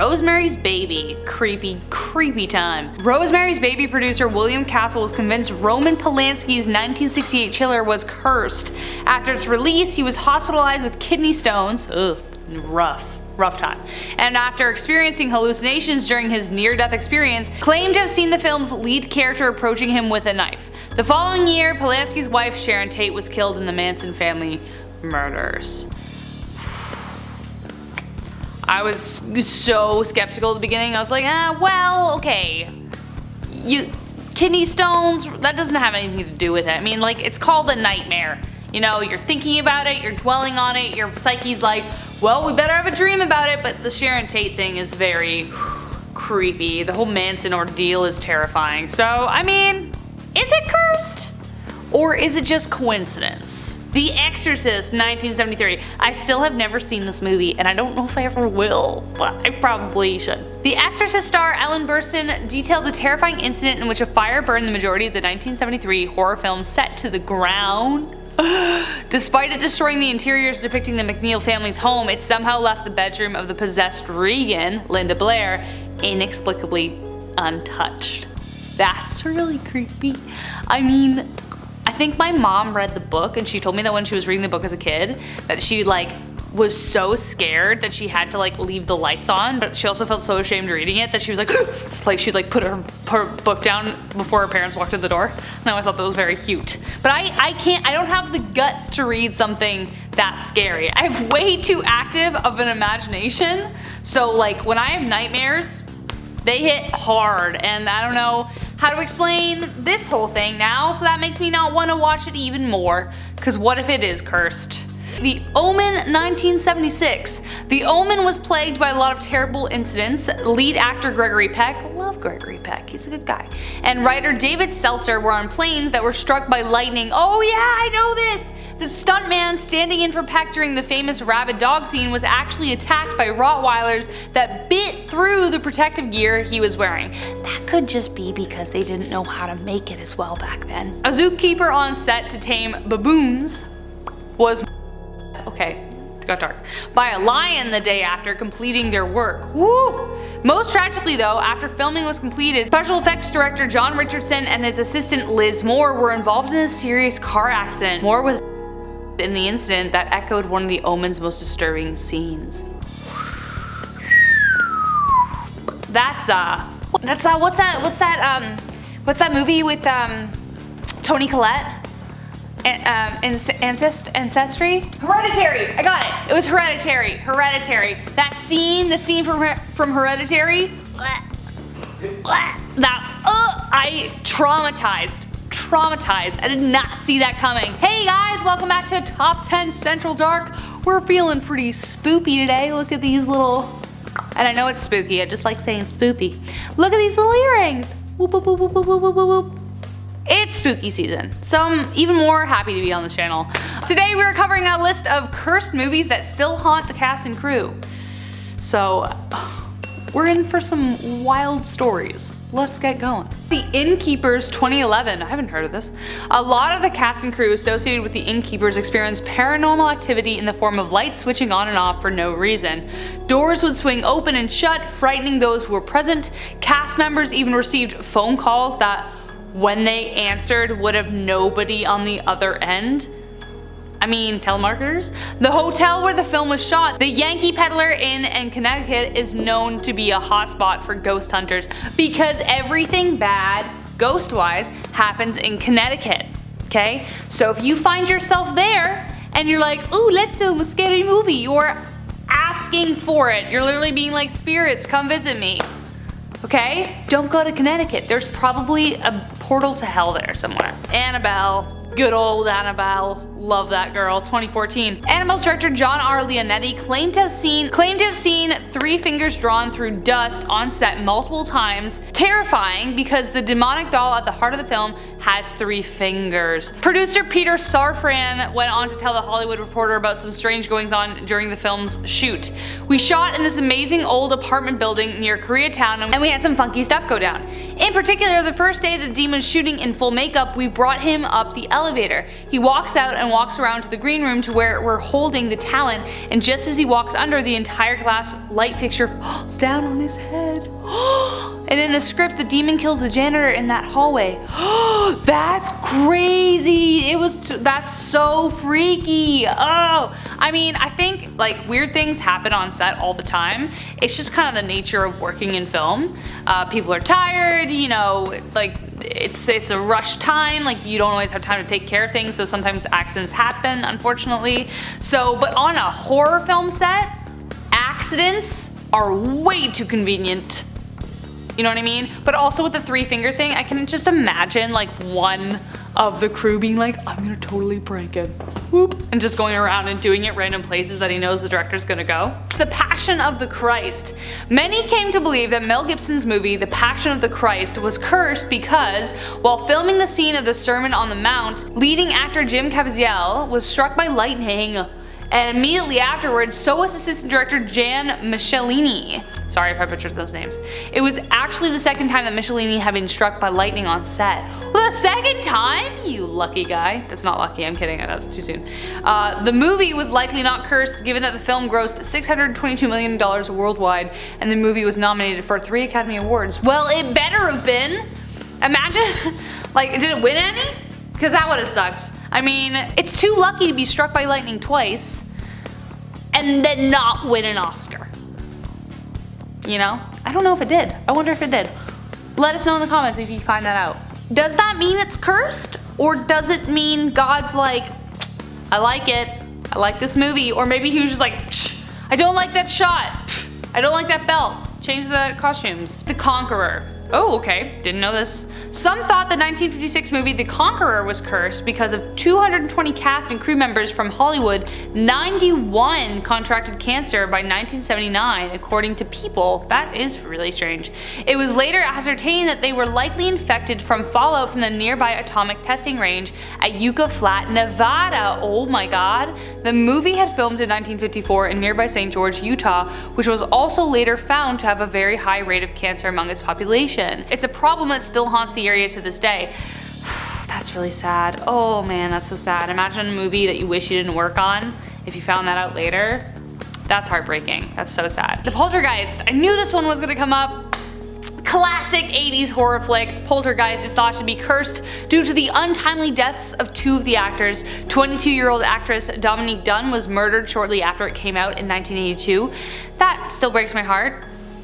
Rosemary's Baby. Creepy, creepy time. Rosemary's Baby producer William Castle was convinced Roman Polanski's 1968 chiller was cursed. After its release, he was hospitalized with kidney stones. Ugh, rough time. And after experiencing hallucinations during his near-death experience, claimed to have seen the film's lead character approaching him with a knife. The following year, Polanski's wife Sharon Tate was killed in the Manson family murders. I was so skeptical at the beginning. I was like, well, okay. Kidney stones, that doesn't have anything to do with it. I mean, like, it's called a nightmare. You know, you're thinking about it, you're dwelling on it, your psyche's like, well, we better have a dream about it, but the Sharon Tate thing is very creepy. The whole Manson ordeal is terrifying. So, I mean, is it cursed? Or is it just coincidence? The Exorcist, 1973. I still have never seen this movie, and I don't know if I ever will, but I probably should. The Exorcist star Ellen Burstyn detailed the terrifying incident in which a fire burned the majority of the 1973 horror film set to the ground. Despite it destroying the interiors depicting the McNeil family's home, it somehow left the bedroom of the possessed Regan, Linda Blair, inexplicably untouched. That's really creepy. I mean, I think my mom read the book and she told me that when she was reading the book as a kid that she was so scared that she had to leave the lights on, but she also felt so ashamed reading it that she was she'd put her book down before her parents walked in the door. And I always thought that was very cute. But I don't have the guts to read something that scary. I have way too active of an imagination, so when I have nightmares, they hit hard, and I don't know how to explain this whole thing now, so that makes me not want to watch it even more, cause what if it is cursed? The Omen, 1976. The Omen was plagued by a lot of terrible incidents. Lead actor Gregory Peck, love Gregory Peck, he's a good guy, and writer David Seltzer were on planes that were struck by lightning. Oh yeah, I know this! The stuntman standing in for Peck during the famous rabid dog scene was actually attacked by Rottweilers that bit through the protective gear he was wearing. That could just be because they didn't know how to make it as well back then. A zookeeper on set to tame baboons was okay, it got dark, by a lion the day after completing their work. Woo! Most tragically though, after filming was completed, special effects director John Richardson and his assistant Liz Moore were involved in a serious car accident. Moore was in the incident that echoed one of the Omen's most disturbing scenes. What's that movie with Toni Collette? Ancestry? Hereditary! I got it! It was Hereditary. Hereditary. That scene, the scene from Hereditary, I traumatized. I did not see that coming. Hey guys, welcome back to Top 10 Central Dark. We're feeling pretty spoopy today. Look at these little, and I know it's spooky, I just like saying spoopy. Look at these little earrings. Whoop, whoop, whoop, whoop, whoop, whoop, whoop. It's spooky season, so I'm even more happy to be on this channel. Today we're covering a list of cursed movies that still haunt the cast and crew. So, we're in for some wild stories. Let's get going. The Innkeepers 2011, I haven't heard of this. A lot of the cast and crew associated with the Innkeepers experienced paranormal activity in the form of lights switching on and off for no reason. Doors would swing open and shut, frightening those who were present. Cast members even received phone calls that, when they answered, would have nobody on the other end. I mean, telemarketers? The hotel where the film was shot, the Yankee Peddler Inn in Connecticut, is known to be a hotspot for ghost hunters because everything bad, ghost-wise, happens in Connecticut, okay? So if you find yourself there and you're like, ooh, let's film a scary movie, you're asking for it. You're literally being like, spirits, come visit me. Okay? Don't go to Connecticut. There's probably a portal to hell there somewhere. Annabelle. Good old Annabelle. Love that girl. 2014. Annabelle's director John R. Leonetti claimed to have seen 3 fingers drawn through dust on set multiple times. Terrifying because the demonic doll at the heart of the film has 3 fingers. Producer Peter Safran went on to tell the Hollywood Reporter about some strange goings on during the film's shoot. We shot in this amazing old apartment building near Koreatown and we had some funky stuff go down. In particular, the first day that Dean was shooting in full makeup, we brought him up the elevator elevator. He walks out and walks around to the green room to where we're holding the talent, and just as he walks under, the entire glass light fixture falls down on his head. And in the script, the demon kills the janitor in that hallway. That's crazy. That's so freaky. Oh, I mean, I think like weird things happen on set all the time. It's just kind of the nature of working in film. People are tired, you know, like it's a rush time, like you don't always have time to take care of things, so sometimes accidents happen, unfortunately. So, but on a horror film set, accidents are way too convenient. You know what I mean? But also with the 3-finger thing, I can just imagine like one of the crew being like, I'm gonna totally prank him. Whoop. And just going around and doing it random places that he knows the director's gonna go. The Passion of the Christ. Many came to believe that Mel Gibson's movie, The Passion of the Christ, was cursed because, while filming the scene of the Sermon on the Mount, leading actor Jim Caviezel was struck by lightning. And immediately afterwards, so was assistant director Jan Michelini. Sorry if I butchered those names. It was actually the second time that Michelini had been struck by lightning on set. Well, the second time? You lucky guy. That's not lucky, I'm kidding, that's too soon. The movie was likely not cursed given that the film grossed $622 million worldwide and the movie was nominated for 3 Academy Awards. Well, it better have been. Imagine, like, did it win any? Because that would have sucked. I mean, it's too lucky to be struck by lightning twice and then not win an Oscar. You know? I don't know if it did. I wonder if it did. Let us know in the comments if you find that out. Does that mean it's cursed? Or does it mean God's like, I like it, I like this movie, or maybe he was just like, I don't like that shot, I don't like that belt, change the costumes. The Conqueror. Oh, okay, didn't know this. Some thought the 1956 movie The Conqueror was cursed because of 220 cast and crew members from Hollywood, 91 contracted cancer by 1979, according to People. That is really strange. It was later ascertained that they were likely infected from fallout from the nearby atomic testing range at Yucca Flat, Nevada. Oh my god. The movie had filmed in 1954 in nearby St. George, Utah, which was also later found to have a very high rate of cancer among its population. It's a problem that still haunts the area to this day. That's really sad. Oh man, that's so sad. Imagine a movie that you wish you didn't work on if you found that out later. That's heartbreaking. That's so sad. The Poltergeist. I knew this one was gonna come up. Classic 80s horror flick, Poltergeist is thought to be cursed due to the untimely deaths of 2 of the actors. 22-year-old actress Dominique Dunne was murdered shortly after it came out in 1982. That still breaks my heart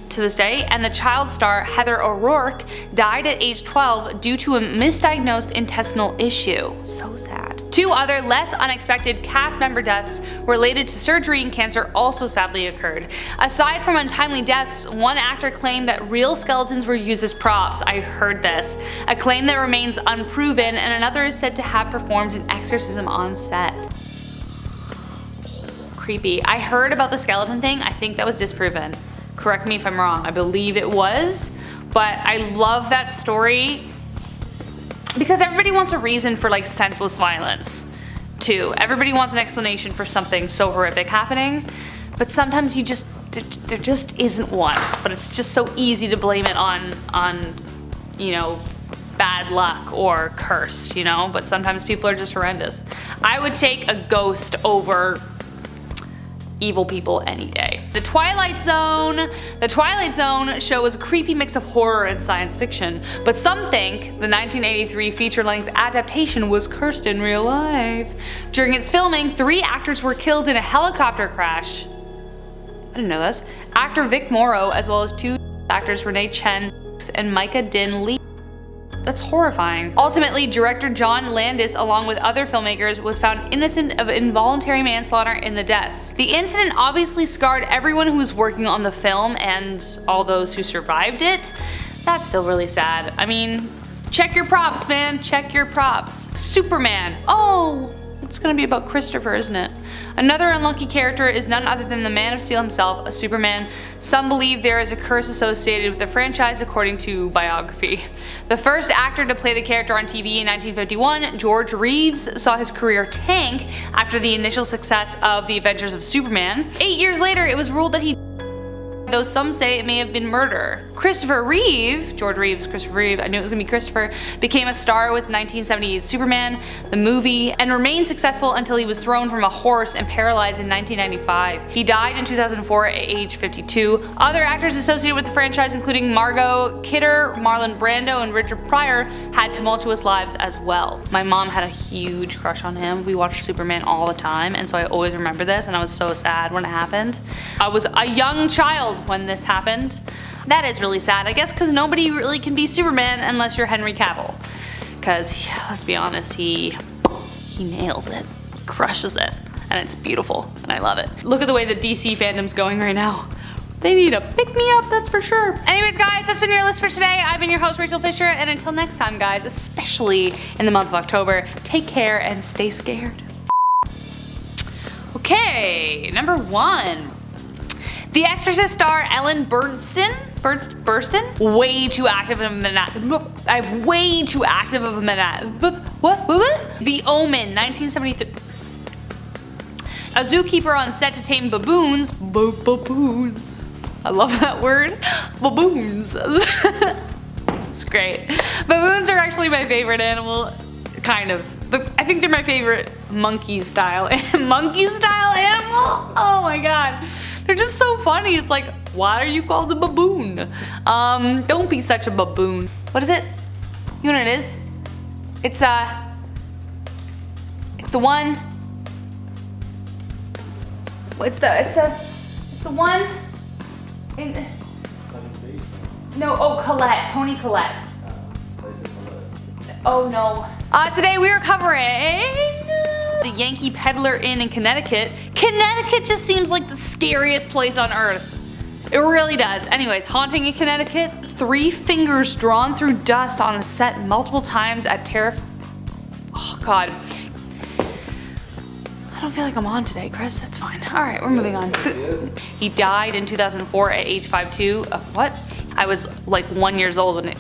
to this day, and the child star Heather O'Rourke died at age 12 due to a misdiagnosed intestinal issue. So sad. 2 other less unexpected cast member deaths related to surgery and cancer also sadly occurred. Aside from untimely deaths, one actor claimed that real skeletons were used as props. I heard this. A claim that remains unproven, and another is said to have performed an exorcism on set. Creepy. I heard about the skeleton thing. I think that was disproven. Correct me if I'm wrong, I believe it was, but I love that story because everybody wants a reason for like senseless violence too. Everybody wants an explanation for something so horrific happening, but sometimes there just isn't one. But it's just so easy to blame it on you know, bad luck or cursed, you know, but sometimes people are just horrendous. I would take a ghost over evil people any day. The Twilight Zone. The Twilight Zone show was a creepy mix of horror and science fiction, but some think the 1983 feature-length adaptation was cursed in real life. During its filming, 3 actors were killed in a helicopter crash. I didn't know this. Actor Vic Morrow, as well as 2 actors Renee Chen and Micah Din Lee. That's horrifying. Ultimately, director John Landis, along with other filmmakers, was found innocent of involuntary manslaughter in the deaths. The incident obviously scarred everyone who was working on the film and all those who survived it. That's still really sad. I mean, check your props, man. Check your props. Superman. Oh, it's gonna be about Christopher, isn't it? Another unlucky character is none other than the Man of Steel himself, a Superman. Some believe there is a curse associated with the franchise according to biography. The first actor to play the character on TV in 1951, George Reeves, saw his career tank after the initial success of The Adventures of Superman. 8 years later, it was ruled that he though some say it may have been murder. Christopher Reeve, George Reeves, Christopher Reeve, I knew it was gonna be Christopher, became a star with 1978's Superman, the movie, and remained successful until he was thrown from a horse and paralyzed in 1995. He died in 2004 at age 52. Other actors associated with the franchise, including Margot Kidder, Marlon Brando, and Richard Pryor, had tumultuous lives as well. My mom had a huge crush on him. We watched Superman all the time, and so I always remember this, and I was so sad when it happened. I was a young child when this happened. That is really sad, I guess, because nobody really can be Superman unless you're Henry Cavill. Because, let's be honest, he nails it, crushes it, and it's beautiful, and I love it. Look at the way the DC fandom's going right now. They need a pick-me-up, that's for sure. Anyways, guys, that's been your list for today. I've been your host, Rachel Fisher, and until next time, guys, especially in the month of October, take care and stay scared. Okay, number 1. The Exorcist star Ellen Burstyn? Way too active of a I have way too active of a what? The Omen, 1973. A zookeeper on set to tame baboons. Baboons. I love that word. Baboons. It's great. Baboons are actually my favorite animal, kind of. But I think they're my favorite monkey style animal. Oh my god. They're just so funny. It's like, why are you called a baboon? Don't be such a baboon. What is it? You know what it is? It's the one. It's the one in, no, oh, Colette, Tony Collette. Oh no. Today we are covering the Yankee Peddler Inn in Connecticut. Connecticut just seems like the scariest place on earth. It really does. Anyways, haunting in Connecticut, 3 fingers drawn through dust on a set multiple times at oh god. I don't feel like I'm on today, Chris. It's fine. Alright, we're moving on. He died in 2004 at age 52. What? I was like 1 year old when it...